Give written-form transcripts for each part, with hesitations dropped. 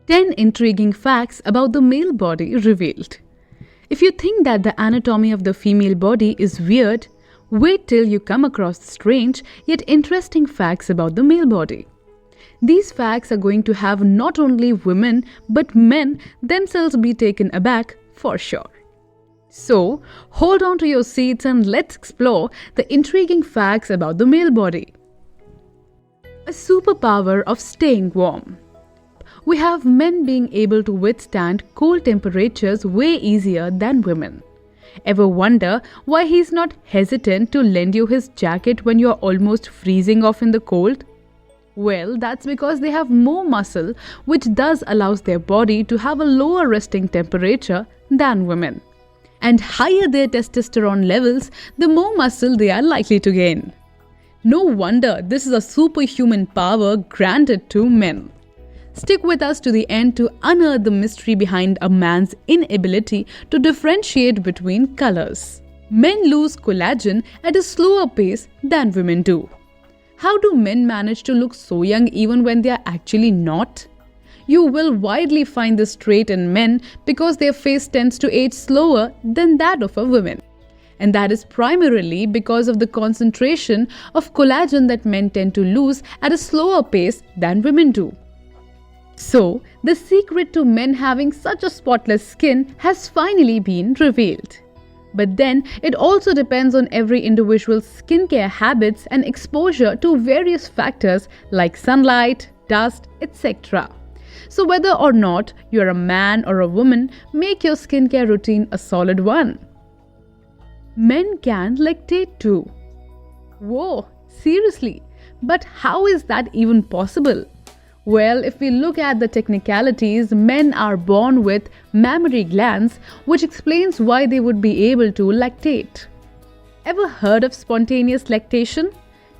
10 intriguing facts about the male body revealed. If you think that the anatomy of the female body is weird, wait till you come across strange yet interesting facts about the male body. These facts are going to have not only women but men themselves be taken aback for sure. So, hold on to your seats and let's explore the intriguing facts about the male body. A superpower of staying warm. We have men being able to withstand cold temperatures way easier than women. Ever wonder why he's not hesitant to lend you his jacket when you're almost freezing off in the cold? Well, that's because they have more muscle, which thus allows their body to have a lower resting temperature than women. And higher their testosterone levels, the more muscle they are likely to gain. No wonder this is a superhuman power granted to men. Stick with us to the end to unearth the mystery behind a man's inability to differentiate between colors. Men lose collagen at a slower pace than women do. How do men manage to look so young even when they are actually not? You will widely find this trait in men because their face tends to age slower than that of a woman. And that is primarily because of the concentration of collagen that men tend to lose at a slower pace than women do. So, the secret to men having such a spotless skin has finally been revealed. But then, it also depends on every individual's skincare habits and exposure to various factors like sunlight, dust, etc. So whether or not you're a man or a woman, make your skincare routine a solid one. Men can lactate too. Whoa, seriously? But how is that even possible? Well, if we look at the technicalities, men are born with mammary glands, which explains why they would be able to lactate. Ever heard of spontaneous lactation?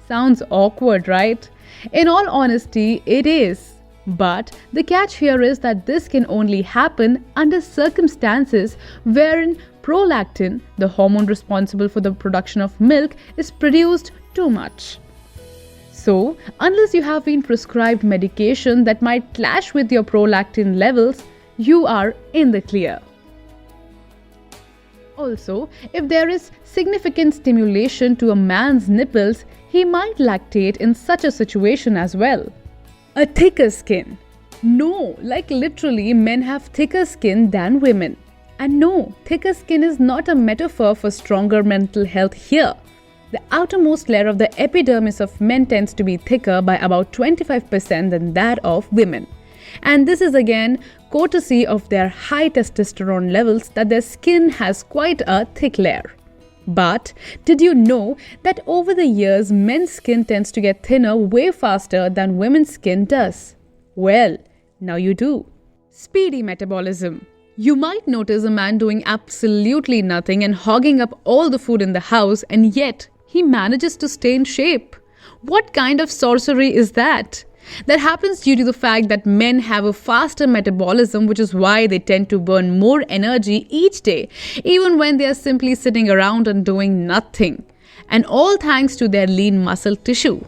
Sounds awkward, right? In all honesty, it is. But the catch here is that this can only happen under circumstances wherein prolactin, the hormone responsible for the production of milk, is produced too much. So, unless you have been prescribed medication that might clash with your prolactin levels, you are in the clear. Also, if there is significant stimulation to a man's nipples, he might lactate in such a situation as well. A thicker skin. No, like literally men have thicker skin than women. And no, thicker skin is not a metaphor for stronger mental health here. The outermost layer of the epidermis of men tends to be thicker by about 25% than that of women. And this is again courtesy of their high testosterone levels that their skin has quite a thick layer. But did you know that over the years men's skin tends to get thinner way faster than women's skin does? Well, now you do. Speedy metabolism. You might notice a man doing absolutely nothing and hogging up all the food in the house, and yet he manages to stay in shape. What kind of sorcery is that? That happens due to the fact that men have a faster metabolism, which is why they tend to burn more energy each day, even when they are simply sitting around and doing nothing. And all thanks to their lean muscle tissue.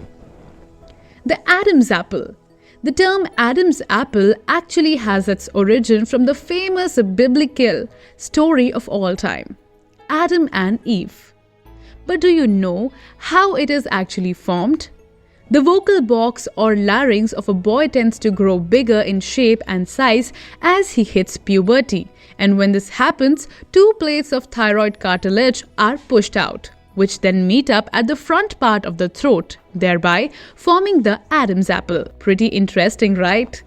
The Adam's apple. The term Adam's apple actually has its origin from the famous biblical story of all time, Adam and Eve. But do you know how it is actually formed? The vocal box or larynx of a boy tends to grow bigger in shape and size as he hits puberty, and when this happens, two plates of thyroid cartilage are pushed out, which then meet up at the front part of the throat, thereby forming the Adam's apple. Pretty interesting, right?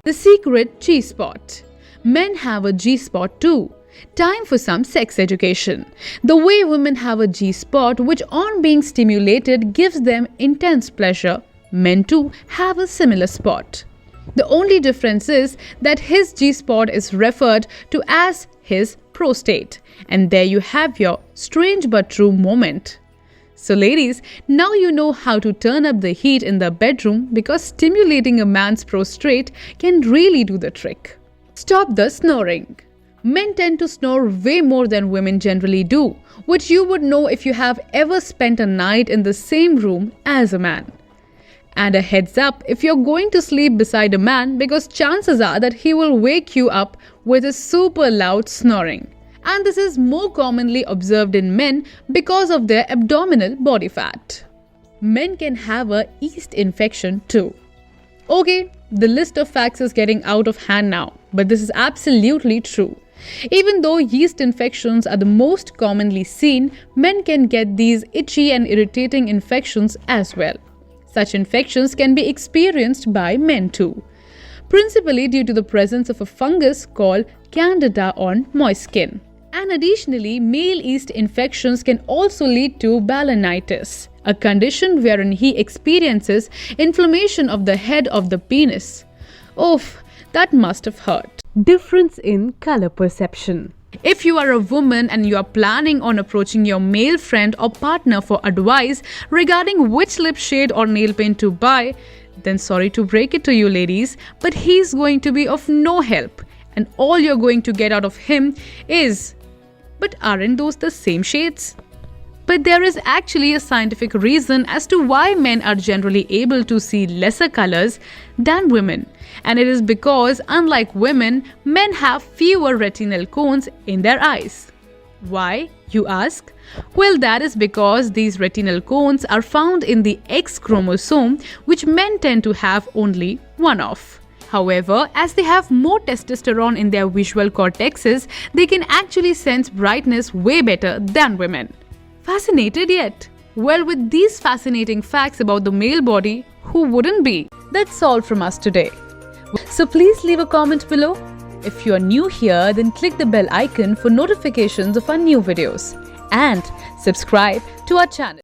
The secret G-spot. Men have a G-spot too. Time for some sex education. The way women have a G-spot, which on being stimulated gives them intense pleasure, men too have a similar spot. The only difference is that his G-spot is referred to as his prostate. And there you have your strange but true moment. So ladies, now you know how to turn up the heat in the bedroom because stimulating a man's prostate can really do the trick. Stop the snoring. Men tend to snore way more than women generally do, which you would know if you have ever spent a night in the same room as a man. And a heads up if you're going to sleep beside a man, because chances are that he will wake you up with a super loud snoring. And this is more commonly observed in men because of their abdominal body fat. Men can have a yeast infection too. Okay, the list of facts is getting out of hand now, but this is absolutely true. Even though yeast infections are the most commonly seen, men can get these itchy and irritating infections as well. Such infections can be experienced by men too, principally due to the presence of a fungus called Candida on moist skin. And additionally, male yeast infections can also lead to balanitis, a condition wherein he experiences inflammation of the head of the penis. Oof, that must have hurt. Difference in color perception. If you are a woman and you are planning on approaching your male friend or partner for advice regarding which lip shade or nail paint to buy, then sorry to break it to you ladies, but he's going to be of no help, and all you're going to get out of him is, but aren't those the same shades? But there is actually a scientific reason as to why men are generally able to see lesser colors than women. And it is because, unlike women, men have fewer retinal cones in their eyes. Why, you ask? Well, that is because these retinal cones are found in the X chromosome, which men tend to have only one of. However, as they have more testosterone in their visual cortexes, they can actually sense brightness way better than women. Fascinated yet? Well, with these fascinating facts about the male body, who wouldn't be? That's all from us today. So please leave a comment below. If you are new here, then click the bell icon for notifications of our new videos. And subscribe to our channel.